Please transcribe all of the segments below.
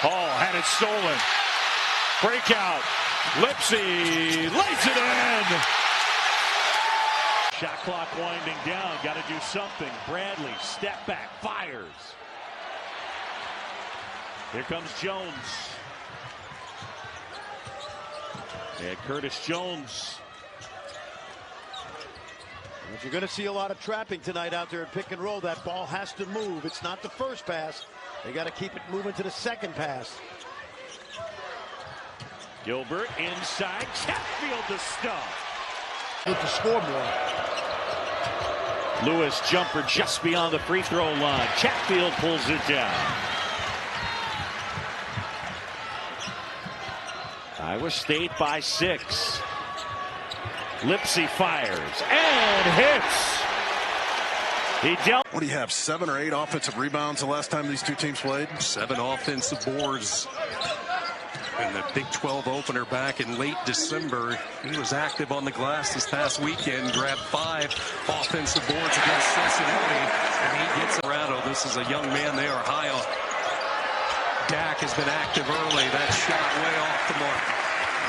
Hall had it stolen. Breakout. Lipsy lays it in. Shot clock winding down. Got to do something. Bradley, step back, fires. Here comes Jones. And Curtis Jones. If you're going to see a lot of trapping tonight out there at pick and roll, that ball has to move. It's not the first pass. They got to keep it moving to the second pass. Gilbert inside. Chatfield to stop. With the scoreboard. Lewis jumper just beyond the free throw line. Chatfield pulls it down. Iowa State by 6. Lipsy fires and hits. He dealt. What do you have, 7 or 8 offensive rebounds the last time these two teams played? 7 offensive boards. In the Big 12 opener back in late December, he was active on the glass this past weekend, grabbed 5 offensive boards against Cincinnati, and he gets Colorado. This is a young man there, Ohio. Dak has been active early. That shot way off the mark.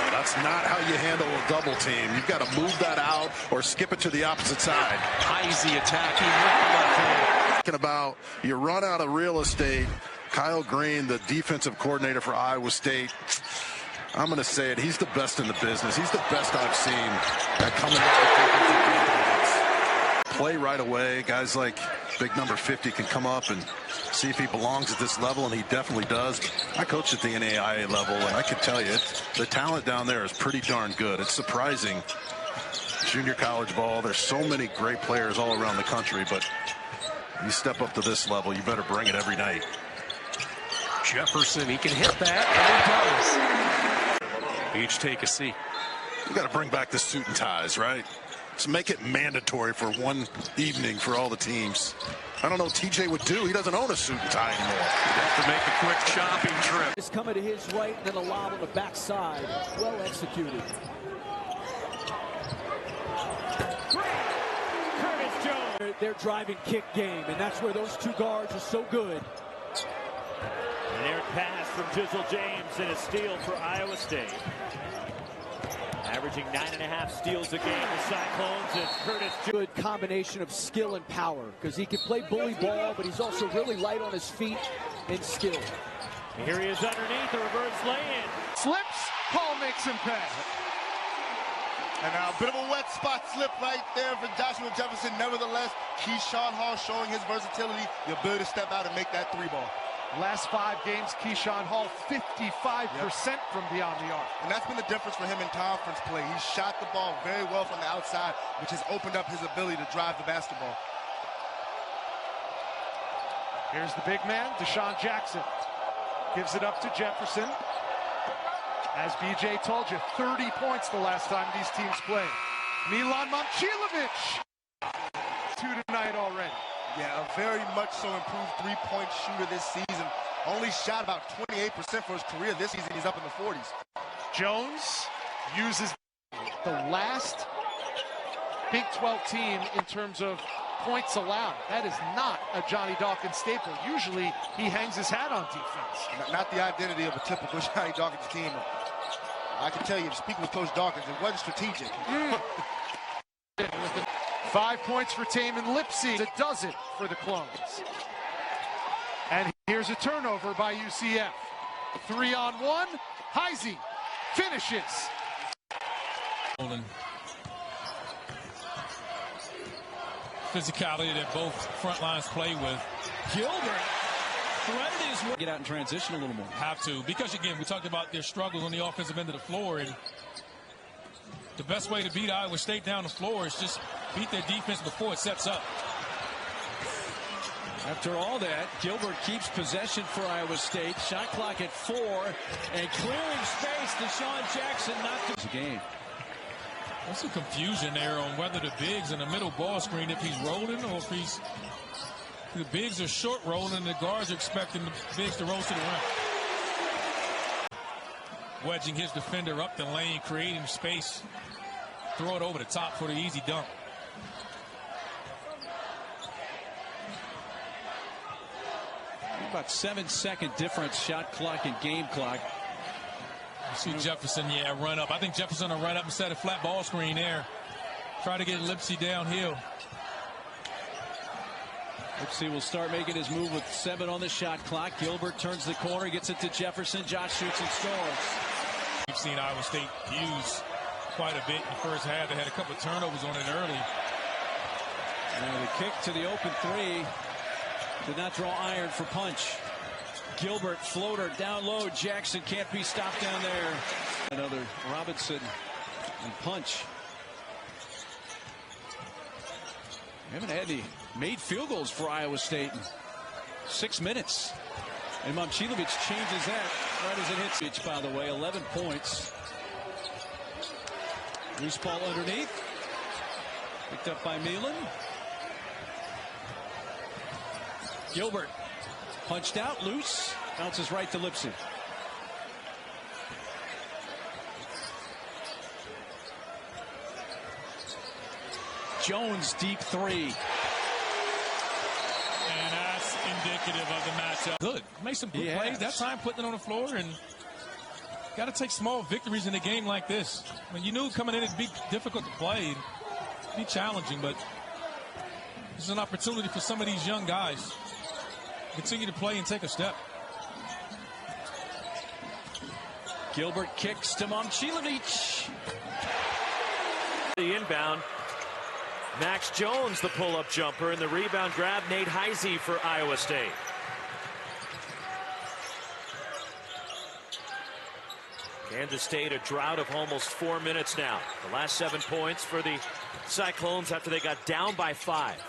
No, that's not how you handle a double team. You've got to move that out or skip it to the opposite side. Heisey attacking with the left hand. Talking about you run out of real estate. Kyle Green, the defensive coordinator for Iowa State, I'm going to say it, he's the best in the business. He's the best I've seen at coming up with defensive play right away. Guys like big number 50 can come up and see if he belongs at this level, and he definitely does. I coached at the NCAA level, and I can tell you, the talent down there is pretty darn good. It's surprising. Junior college ball, there's so many great players all around the country, but you step up to this level, you better bring it every night. Jefferson, he can hit that, and he does. Each take a seat. You got to bring back the suit and ties, right? Just make it mandatory for one evening for all the teams. I don't know what TJ would do. He doesn't own a suit and tie anymore. He'd have to make a quick shopping trip. It's coming to his right, and then a lob on the backside. Well executed. Curtis Jones. Their driving kick game, and that's where those two guards are so good. An air pass from Jizzle James and a steal for Iowa State. Averaging 9.5 steals a game, the Cyclones, and Curtis Jones. Good combination of skill and power, because he can play bully ball, but he's also really light on his feet and skill. Here he is underneath, the reverse lay-in. Slips, Hall makes him pay. And now a bit of a wet spot slip right there for Joshua Jefferson. Nevertheless, Keshon Hall showing his versatility, the ability to step out and make that 3 ball. Last 5 games, Keshon Hall 55% from beyond the arc. And that's been the difference for him in conference play. He shot the ball very well from the outside, which has opened up his ability to drive the basketball. Here's the big man, Deshaun Jackson. Gives it up to Jefferson. As BJ told you, 30 points the last time these teams played. Milan Momcilovic. 2 tonight already. Yeah, a very much so improved 3-point shooter this season. Only shot about 28% for his career this season. He's up in the 40s. Jones uses the last Big 12 team in terms of points allowed. That is not a Johnny Dawkins staple. Usually he hangs his hat on defense. Not the identity of a typical Johnny Dawkins team. I can tell you, speaking with Coach Dawkins, it wasn't strategic. 5 points for Taman Lipsy. It does it for the Clones. And here's a turnover by UCF. 3-on-1. Heisey finishes. Physicality that both front lines play with. Gilbert threaded his way. Get out and transition a little more. Have to, because again, we talked about their struggles on the offensive end of the floor, and the best way to beat Iowa State down the floor is just beat their defense before it sets up. After all that, Gilbert keeps possession for Iowa State. Shot clock at 4, and clearing space. Deshaun Jackson not to the game. There's some confusion there on whether the bigs in the middle ball screen, if he's rolling or if he's. The bigs are short rolling, and the guards are expecting the bigs to roll to the rim. Wedging his defender up the lane, creating space. Throw it over the top for the easy dunk. About 7-second difference, shot clock and game clock. You see Jefferson, run up. I think Jefferson will run up and set a flat ball screen there. Try to get Lipsey downhill. Lipsey will start making his move with 7 on the shot clock. Gilbert turns the corner, gets it to Jefferson. Josh shoots and scores. We've seen Iowa State use quite a bit in the first half. They had a couple of turnovers on it early. And the kick to the open 3 did not draw iron for punch. Gilbert floater down low. Jackson can't be stopped down there. Another Robinson and punch. We haven't had any made field goals for Iowa State in 6 minutes. And Momcilovic changes that right as it hits it, by the way. 11 points. Loose ball underneath. Picked up by Milan. Gilbert punched out, loose. Bounces right to Lipsey. Jones deep 3. And that's indicative of the matchup. Good. Made some good plays that time, putting it on the floor, and got to take small victories in a game like this. I mean, you knew coming in it'd be difficult to play, it'd be challenging, but this is an opportunity for some of these young guys to continue to play and take a step. Gilbert kicks to Momcilovic. The inbound. Max Jones, the pull-up jumper, and the rebound grab, Nate Heisey for Iowa State. Kansas State, a drought of almost 4 minutes now. The last 7 points for the Cyclones after they got down by 5.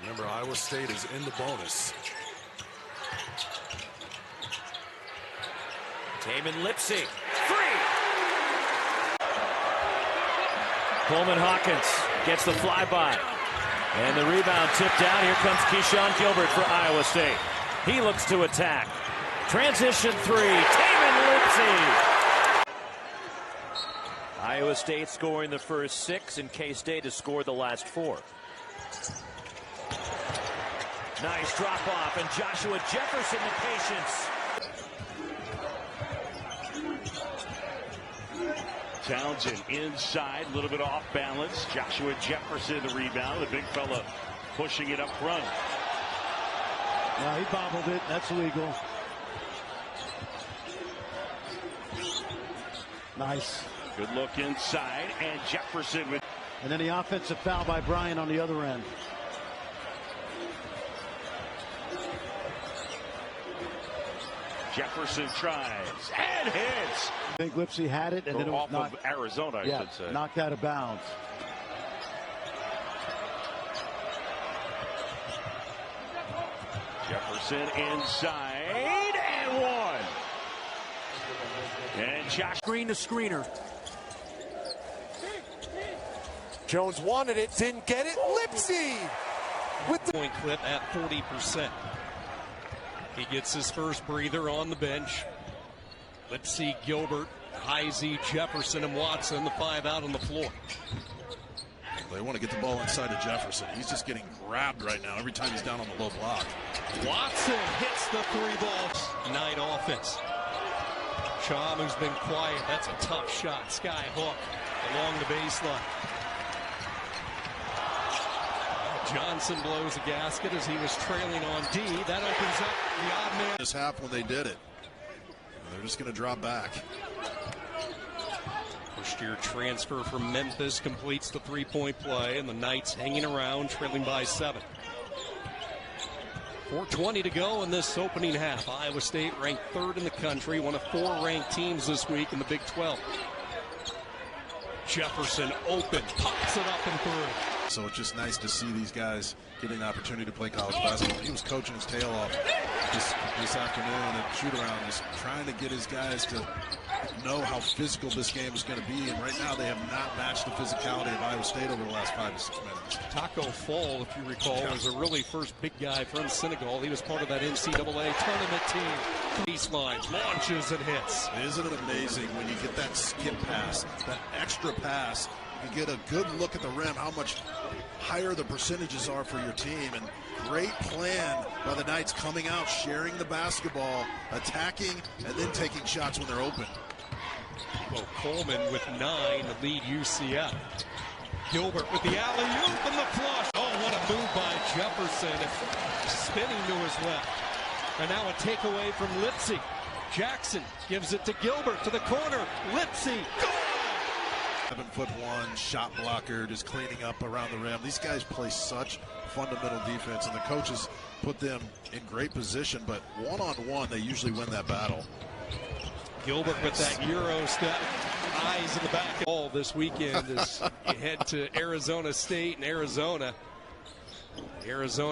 Remember, Iowa State is in the bonus. Taman Lipsey, 3! Coleman Hawkins gets the flyby. And the rebound tipped down. Here comes Keshon Gilbert for Iowa State. He looks to attack. Transition 3, Taman Lipsey. Iowa State scoring the first 6, and K-State has scored the last 4. Nice drop off, and Joshua Jefferson the patience. Townsend inside, a little bit off balance. Joshua Jefferson the rebound. The big fella pushing it up front. Yeah, he bobbled it. That's illegal. Nice. Good look inside, and Jefferson with. And then the offensive foul by Bryant on the other end. Jefferson tries and hits. I think Lipsey had it, and then it was off of Arizona, I should say. Knocked out of bounds. Jefferson inside and 1. And Josh Screen to screener. Jones wanted it, didn't get it. Lipsey with the point clip at 40%. He gets his first breather on the bench. Lipsey, Gilbert, Heisey, Jefferson, and Watson, the 5 out on the floor. They want to get the ball inside of Jefferson. He's just getting grabbed right now every time he's down on the low block. Watson hits the 3 balls. 9 offense. Chom, who's been quiet, that's a tough shot. Sky hook along the baseline. Johnson blows a gasket as he was trailing on D. That opens up the odd man. This half when they did it. They're just going to drop back. First-year transfer from Memphis completes the 3-point play, and the Knights hanging around, trailing by 7. 4:20 to go in this opening half. Iowa State ranked 3rd in the country, one of 4 ranked teams this week in the Big 12. Jefferson open, pops it up and through. So it's just nice to see these guys getting the opportunity to play college basketball. He was coaching his tail off this afternoon at shoot-around, just trying to get his guys to know how physical this game is going to be. And right now they have not matched the physicality of Iowa State over the last 5 to 6 minutes. Taco Fall, if you recall, was a really first big guy from Senegal. He was part of that NCAA tournament team. Baseline, launches and hits. Isn't it amazing when you get that skip pass, that extra pass, you get a good look at the rim, how much higher the percentages are for your team. And great plan by the Knights, coming out, sharing the basketball, attacking, and then taking shots when they're open. Well, Coleman with 9 to lead UCF. Gilbert with the alley-oop and the flush. Oh, what a move by Jefferson. Spinning to his left. And now a takeaway from Lipsy. Jackson gives it to Gilbert to the corner. Lipsy. 7'1" shot blocker, just cleaning up around the rim. These guys play such fundamental defense, and the coaches put them in great position, but one-on-one, they usually win that battle. Gilbert with that Euro step, eyes in the back. All this weekend as you head to Arizona State and Arizona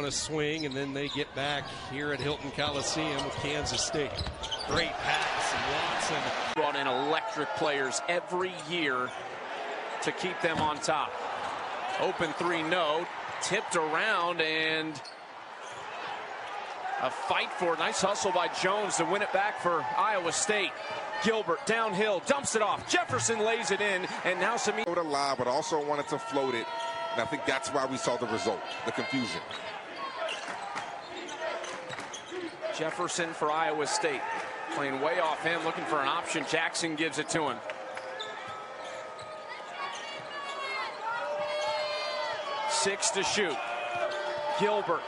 swing, and then they get back here at Hilton Coliseum with Kansas State. Great pass, and Watson. Brought in electric players every year to keep them on top. Open three, no. Tipped around, and a fight for it. Nice hustle by Jones to win it back for Iowa State. Gilbert downhill, dumps it off. Jefferson lays it in, and now Sami. Alive, but also wanted to float it. And I think that's why we saw the result, the confusion. Jefferson for Iowa State. Playing way off him, looking for an option. Jackson gives it to him. Six to shoot. Gilbert.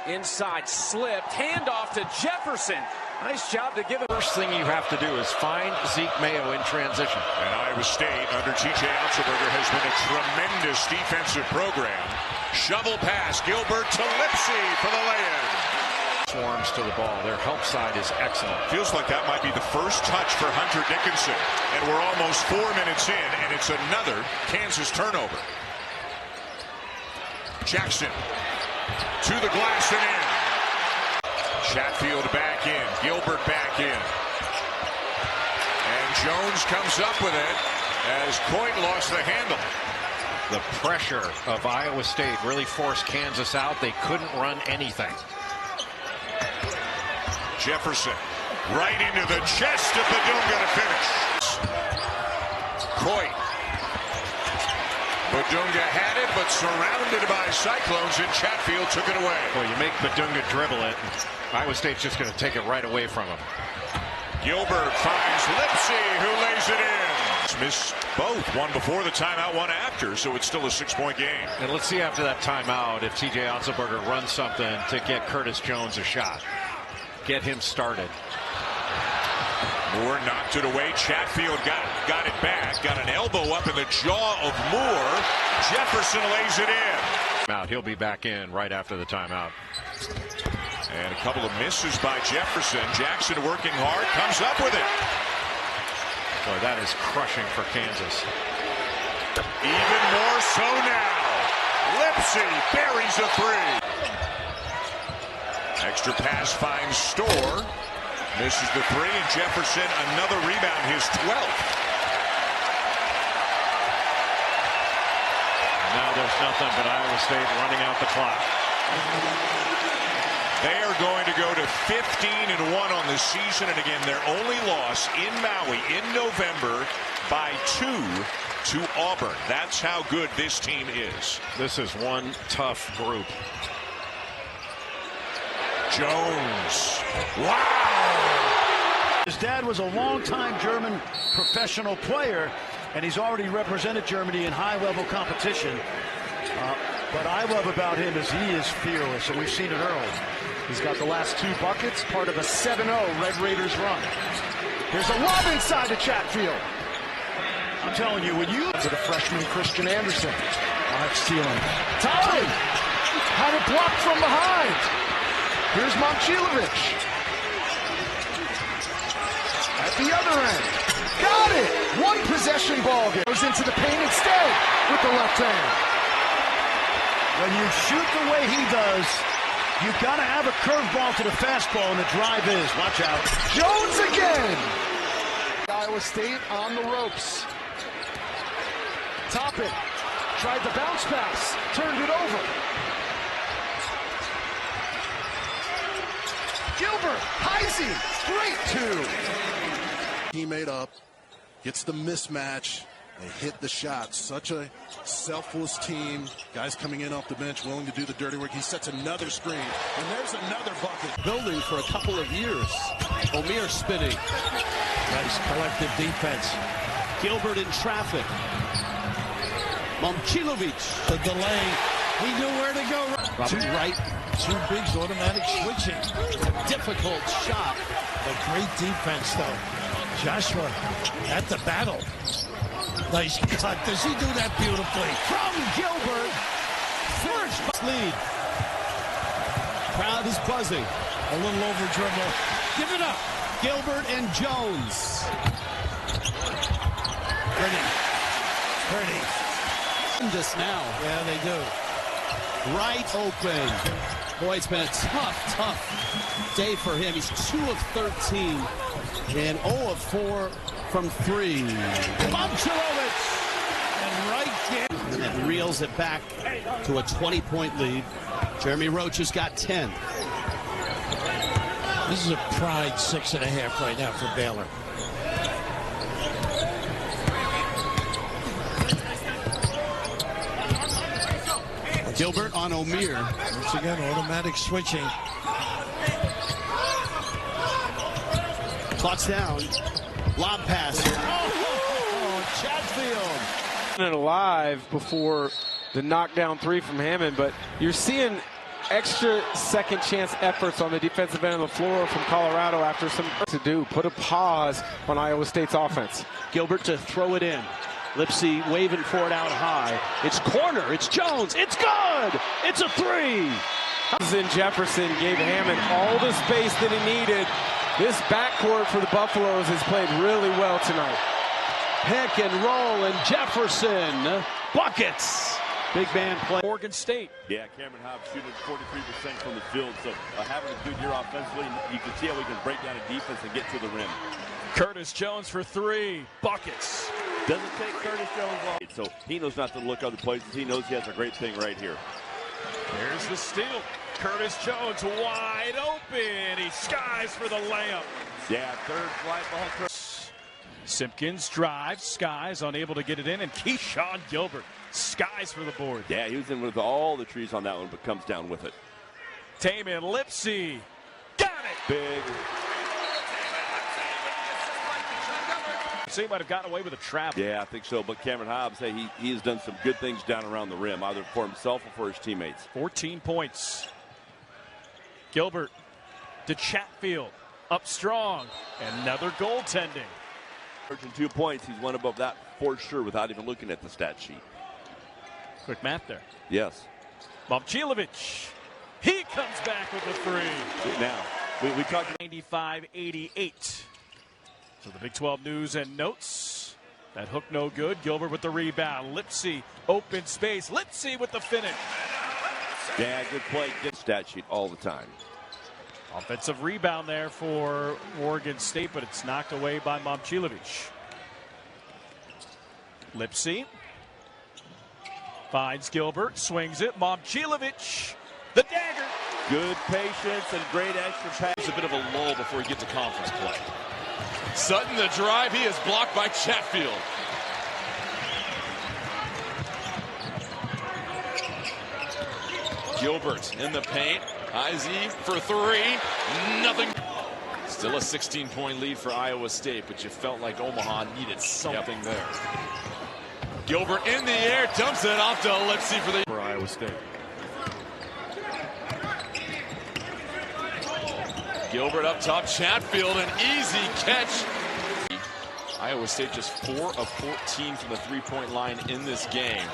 Inside, slipped. Handoff to Jefferson. Nice job to give it. First thing you have to do is find Zeke Mayo in transition. And Iowa State under TJ Otzelberger has been a tremendous defensive program. Shovel pass, Gilbert to Lipsy for the lay-in. Swarms to the ball. Their help side is excellent. Feels like that might be the first touch for Hunter Dickinson. And we're almost 4 minutes in, and it's another Kansas turnover. Jackson to the glass and in. Chatfield back in. Gilbert back in. And Jones comes up with it as Coit lost the handle. The pressure of Iowa State really forced Kansas out. They couldn't run anything. Jefferson right into the chest of Badunga to finish. Coit. Badunga had it, but surrounded by Cyclones, and Chatfield took it away. Well, you make Badunga dribble it. Iowa State's just going to take it right away from him. Gilbert finds Lipsy, who lays it in. Missed both, one before the timeout, one after, so it's still a 6-point game. And let's see after that timeout if TJ Otzelberger runs something to get Curtis Jones a shot. Get him started. Moore knocked it away. Chatfield got it back. Got an elbow up in the jaw of Moore. Jefferson lays it in. He'll be back in right after the timeout. And a couple of misses by Jefferson. Jackson working hard, comes up with it. Boy, that is crushing for Kansas. Even more so now. Lipsy buries a three. Extra pass finds Storr. Misses the three, and Jefferson another rebound, his 12th. Now there's nothing but Iowa State running out the clock. They are going to go to 15-1 on the season, and again, their only loss in Maui in November by 2 to Auburn. That's how good this team is. This is one tough group. Jones. Wow! His dad was a longtime German professional player, and he's already represented Germany in high-level competition. What I love about him is he is fearless, and we've seen it early. He's got the last 2 buckets, part of a 7-0 Red Raiders run. Here's a lob inside to Chatfield. I'm telling you, when you... To the freshman Christian Anderson. Hard stealing. Tomlin had it blocked from behind. Here's Momcilovic. At the other end. Got it! One possession ball game. Goes into the paint instead with the left hand. When you shoot the way he does, you've got to have a curveball to the fastball, and the drive is. Watch out. Jones again! Iowa State on the ropes. Toppin tried the bounce pass. Turned it over. Gilbert, Heisey, great 2. Teammate up, gets the mismatch, They hit the shot. Such a selfless team. Guys coming in off the bench, willing to do the dirty work. He sets another screen, and there's another bucket. Building for a couple of years. Omier spinning. Nice collective defense. Gilbert in traffic. Momcilovic. The delay. He knew where to go. Robert Wright. Two bigs, automatic switching. Difficult shot. But great defense, though. Joshua at the battle. Nice cut. Does he do that beautifully? From Gilbert. First lead. Crowd is buzzing. A little over dribble. Give it up. Gilbert and Jones. Pretty. This now. Yeah, they do. Right open. Boy, it's been a tough day for him. He's 2 of 13 and 0 of 4 from 3. Momcilovic. And right there. And that reels it back to a 20-point lead. Jeremy Roach has got 10. This is a pride 6.5 right now for Baylor. Gilbert on Omier. Once again, automatic switching. Clock's down. Lob pass. Oh, Chatfield. And alive before the knockdown three from Hammond, but you're seeing extra second chance efforts on the defensive end of the floor from Colorado after some to do. Put a pause on Iowa State's offense. Gilbert to throw it in. Lipsy waving for it out high. It's corner. It's Jones. It's good. It's a 3. Jefferson gave Hammond all the space that he needed. This backcourt for the Buffaloes has played really well tonight. Pick and roll, and Jefferson buckets. Big man play. Oregon State. Yeah, Cameron Hobbs shooting 43% from the field. So having a good year offensively, you can see how we can break down a defense and get to the rim. Curtis Jones for 3. Buckets. Doesn't take Curtis Jones long. So he knows not to look other places. He knows he has a great thing right here. Here's the steal. Curtis Jones wide open. He skies for the layup. Yeah, third fly ball. Simpkins drives, skies, unable to get it in, and Keshon Gilbert skies for the board. Yeah, he was in with all the trees on that one, but comes down with it. Taman Lipsy. Got it. Big. So he might have gotten away with a trap. Yeah, I think so. But Cameron Hobbs, hey, he has done some good things down around the rim, either for himself or for his teammates. 14 points. Gilbert to Chatfield. Up strong. Another goaltending. 2 points. He's one above that for sure without even looking at the stat sheet. Quick math there. Yes. Momcilovic. He comes back with a 3. Now, we talked 95-88. So the Big 12 news and notes. That hook no good. Gilbert with the rebound. Lipsy open space. Lipsy with the finish. Yeah, good play. Good stat sheet all the time. Offensive rebound there for Oregon State, but it's knocked away by Momcilovic. Lipsy finds Gilbert, swings it. Momcilovic, the dagger. Good patience and great extra pass. It's a bit of a lull before he gets to conference play. Sutton the drive, he is blocked by Chatfield. Gilbert in the paint. IZ for 3. Nothing. Still a 16-point lead for Iowa State, but you felt like Omaha needed something there. Gilbert in the air, dumps it off to Lipsy for Iowa State. Gilbert up top, Chatfield, an easy catch. Iowa State just 4 of 14 from the three-point line in this game.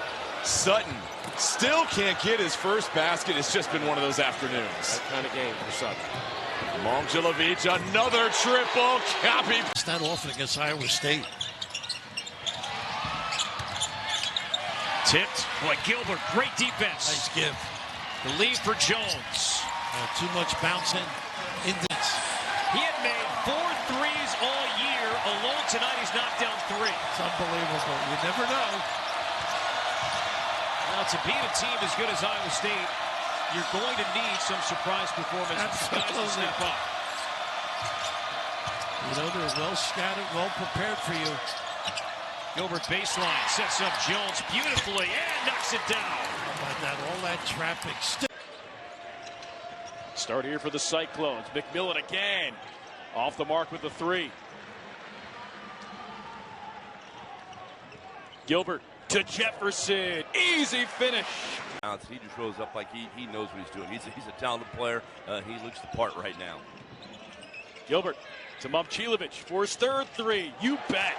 Sutton still can't get his first basket. It's just been one of those afternoons. That kind of game for Sutton. Momcilovic, another triple. Copy. It's not often against Iowa State. Tipped. Boy, Gilbert, great defense. Nice give. The lead for Jones. Too much bouncing. He had made 4 threes all year. Alone tonight, he's knocked down 3. It's unbelievable. You never know. Now, to beat a team as good as Iowa State, you're going to need some surprise performance. Absolutely. To step up. You know, they're well scattered, well prepared for you. Gilbert baseline, sets up Jones beautifully and knocks it down. How about that? All that traffic. Start here for the Cyclones. McMillan again. Off the mark with the three. Gilbert to Jefferson. Easy finish. He just rolls up like he knows what he's doing. He's a talented player. He looks the part right now. Gilbert to Momcilovic for his third three. You bet.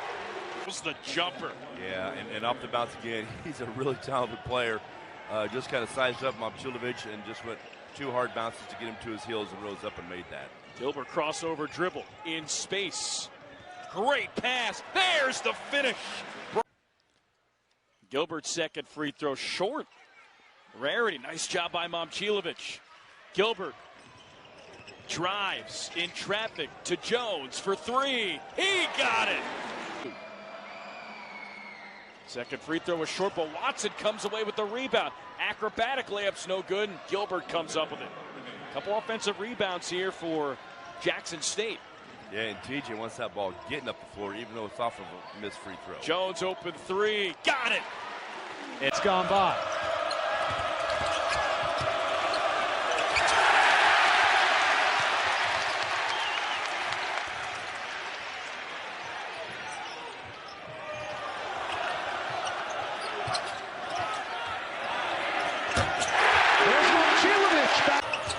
Was the jumper. Yeah, and off the bounce again. He's a really talented player. Just kind of sized up Momcilovic and just went 2 hard bounces to get him to his heels and rose up and made that. Gilbert crossover dribble in space. Great pass. There's the finish. Gilbert's second free throw short. Rarity. Nice job by Momcilovic. Gilbert drives in traffic to Jones for three. He got it. Second free throw was short, but Watson comes away with the rebound. Acrobatic layup's no good, and Gilbert comes up with it. A couple offensive rebounds here for Jackson State. Yeah, and TJ wants that ball getting up the floor, even though it's off of a missed free throw. Jones open three. Got it. It's gone by.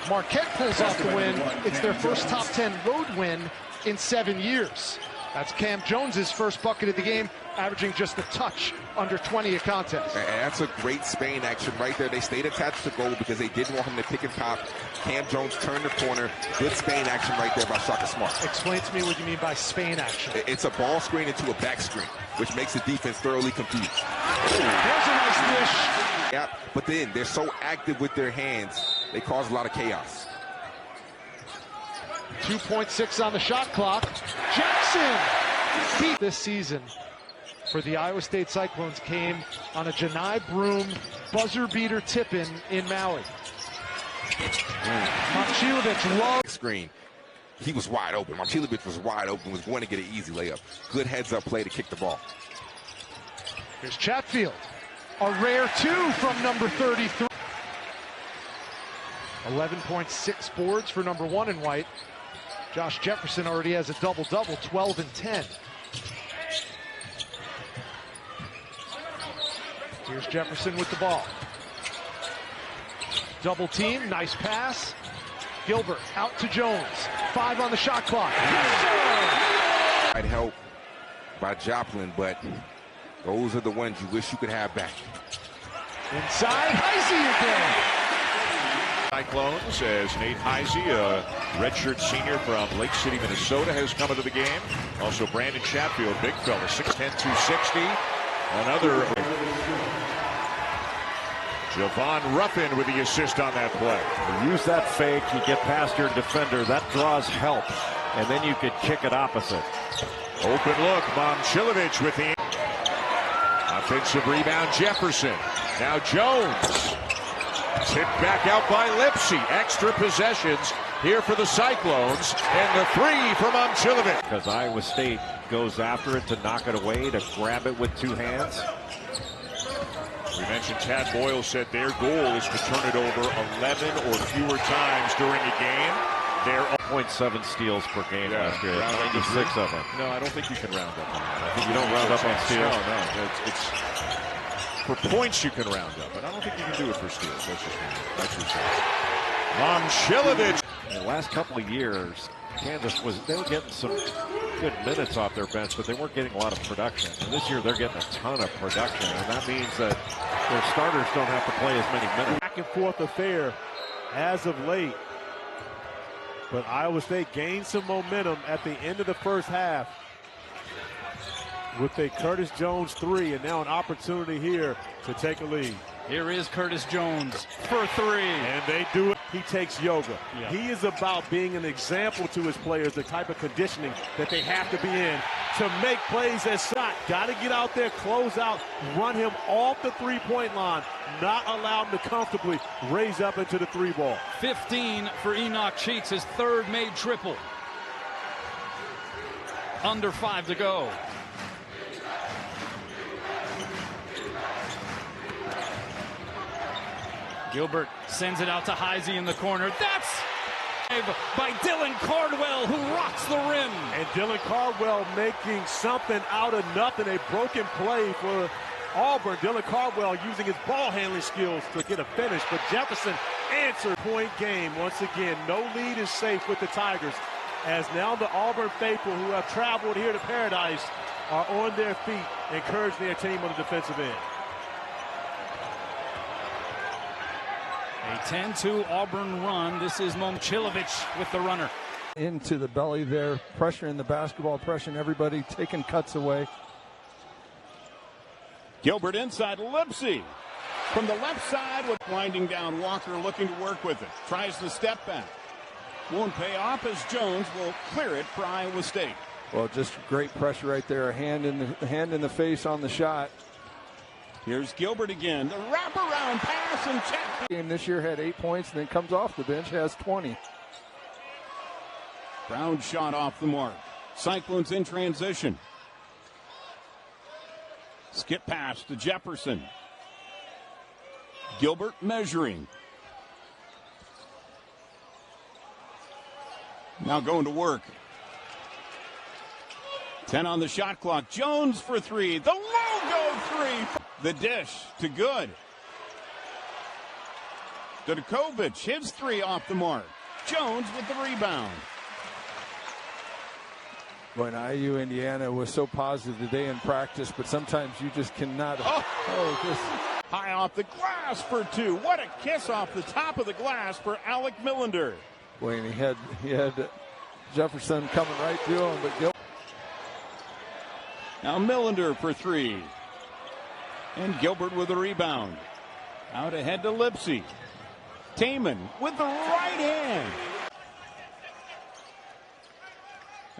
Marquette pulls off the win. It's their first top 10 road win in 7 years. That's Cam Jones's first bucket of the game, averaging just a touch under 20 a contest. And that's a great Spain action right there. They stayed attached to goal because they didn't want him to pick and pop. Cam Jones turned the corner. Good Spain action right there by Shaka Smart. Explain to me what you mean by Spain action. It's a ball screen into a back screen, which makes the defense thoroughly confused. There's a nice dish. Yeah, but then they're so active with their hands, they cause a lot of chaos. 2.6 on the shot clock. Jackson! This season for the Iowa State Cyclones came on a Janai Broom buzzer beater tip-in Maui. Momcilovic loved screen. He was wide open. Momcilovic was wide open, was going to get an easy layup. Good heads-up play to kick the ball. Here's Chatfield. A rare two from number 33. 11.6 boards for number 1 in white. Josh Jefferson already has a double-double, 12 and 10. Here's Jefferson with the ball. Double team, nice pass. Gilbert out to Jones. 5 on the shot clock. Yes, I'd help by Joplin, but those are the ones you wish you could have back. Inside, Heisey again. Cyclones, as Nate Heisey, a redshirt senior from Lake City, Minnesota, has come into the game. Also Brandon Chatfield, big fella, 6'10", 260. Another. Javon Ruffin with the assist on that play. You use that fake, you get past your defender, that draws help, and then you could kick it opposite. Open look, Momcilovic with the offensive rebound, Jefferson. Now Jones. Tipped back out by Lipsy. Extra possessions here for the Cyclones. And the three from Momcilovic. Because Iowa State goes after it to knock it away, to grab it with 2 hands. We mentioned Tad Boyle said their goal is to turn it over 11 or fewer times during a game. They're 0.7 steals per game last year. 96 of them. No, I don't think you can round up on that. I think you don't round up on steals? No. It's for points you can round up, but I don't think you can do it for steals. That's just Momcilovic. In the last couple of years, Kansas they were getting some good minutes off their bench, but they weren't getting a lot of production. And this year they're getting a ton of production, and that means that their starters don't have to play as many minutes. Back and forth affair as of late. But Iowa State gained some momentum at the end of the first half with a Curtis Jones 3, and now an opportunity here to take a lead. Here is Curtis Jones for 3. And they do it. He takes yoga. Yeah. He is about being an example to his players, the type of conditioning that they have to be in to make plays as shot. Got to get out there, close out, run him off the three-point line, not allow him to comfortably raise up into the 3-ball. 15 for Enoch Cheeks, his 3rd made triple. Under 5 to go. Gilbert sends it out to Heisey in the corner. That's by Dylan Cardwell, who rocks the rim. And Dylan Cardwell making something out of nothing. A broken play for Auburn. Dylan Cardwell using his ball handling skills to get a finish. But Jefferson answered. Point game once again. No lead is safe with the Tigers. As now the Auburn faithful who have traveled here to Paradise are on their feet, encouraging their team on the defensive end. A 10-2 Auburn run. This is Momcilovic with the runner. Into the belly there, pressuring the basketball, pressuring everybody, taking cuts away. Gilbert inside Lipsy. From the left side with winding down. Walker looking to work with it. Tries the step back. Won't pay off as Jones will clear it for Iowa State. Well, just great pressure right there. A hand in the face on the shot. Here's Gilbert again. The wraparound pass and check. Game this year had 8 points and then comes off the bench, has 20. Brown shot off the mark. Cyclones in transition. Skip pass to Jefferson. Gilbert measuring. Now going to work. 10 on the shot clock. Jones for three. The logo three. The dish to Good. Dudikovic, his three off the mark. Jones with the rebound. Boy, and IU Indiana was so positive today in practice, but sometimes you just cannot. High off the glass for two. What a kiss off the top of the glass for Alec Millender. Boy, and he had Jefferson coming right through him, but Gilbert. Now Millender for three. And Gilbert with a rebound. Out ahead to Lipsy. Taman with the right hand.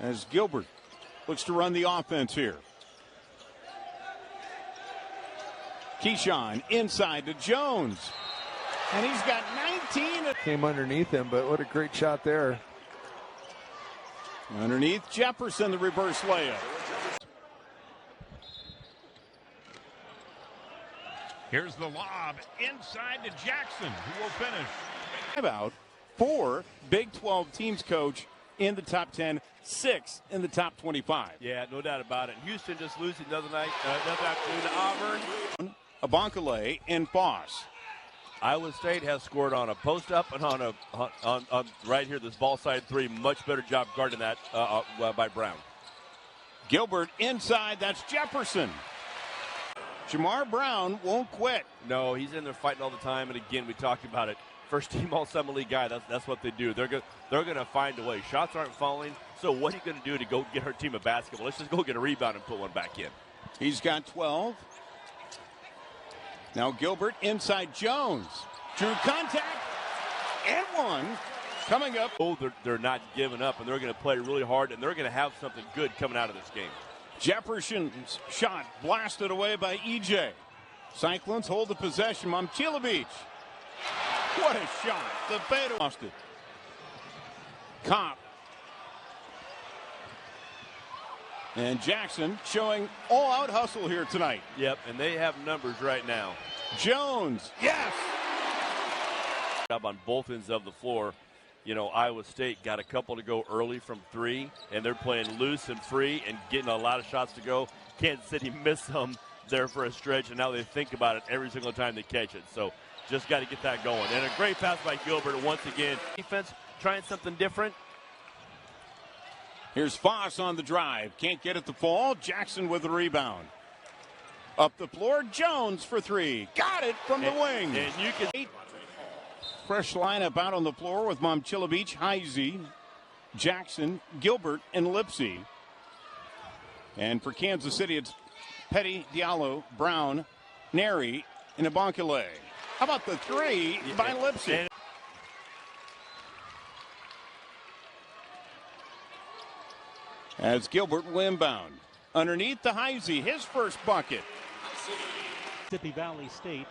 As Gilbert looks to run the offense here. Keshon inside to Jones. And he's got 19. Came underneath him, but what a great shot there. Underneath Jefferson, the reverse layup. Here's the lob inside to Jackson, who will finish. About 4 Big 12 teams, coach, in the top 10, 6 in the top 25. Yeah, no doubt about it. Houston just losing another afternoon to Auburn. Abankale and Foss. Iowa State has scored on a post-up and on right here, this ball side three. Much better job guarding that by Brown. Gilbert inside, that's Jefferson. Jamar Brown won't quit. No, he's in there fighting all the time, and again, we talked about it. First-team All-Summer League guy, that's what they do. They're going to find a way. Shots aren't falling, so what are you going to do to go get our team a basketball? Let's just go get a rebound and put one back in. He's got 12. Now Gilbert inside Jones. Drew contact and one. Coming up. Oh, they're not giving up, and they're going to play really hard, and they're going to have something good coming out of this game. Jefferson's shot blasted away by EJ. Cyclones hold the possession. Momcilovic. What a shot. The Beta lost it. Kopp. And Jackson showing all-out hustle here tonight. Yep, and they have numbers right now. Jones. Yes. Up on both ends of the floor. You know, Iowa State got a couple to go early from three, and they're playing loose and free and getting a lot of shots to go. Kansas City missed some there for a stretch, and now they think about it every single time they catch it. So just got to get that going. And a great pass by Gilbert once again. Defense trying something different. Here's Foss on the drive. Can't get it to fall. Jackson with the rebound. Up the floor, Jones for three. Got it from the wing. And you can... Fresh lineup out on the floor with Momcilovic, Heisey, Jackson, Gilbert, and Lipsy. And for Kansas City, it's Petty, Diallo, Brown, Neri, and Abankale. How about the three by Lipsy? As Gilbert will inbound. Underneath the Heisey, his first bucket. Mississippi Valley State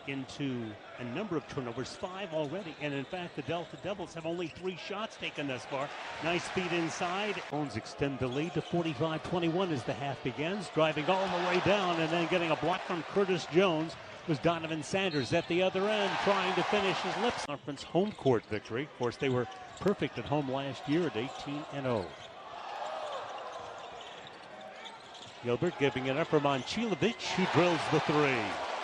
into a number of turnovers, 5 already. And in fact, the Delta Devils have only 3 shots taken thus far. Nice speed inside. Jones extend the lead to 45-21 as the half begins. Driving all the way down and then getting a block from Curtis Jones. was Donovan Sanders at the other end trying to finish his lips. Conference home court victory. Of course, they were perfect at home last year at 18-0. Gilbert giving it up for Momcilovic, who drills the three.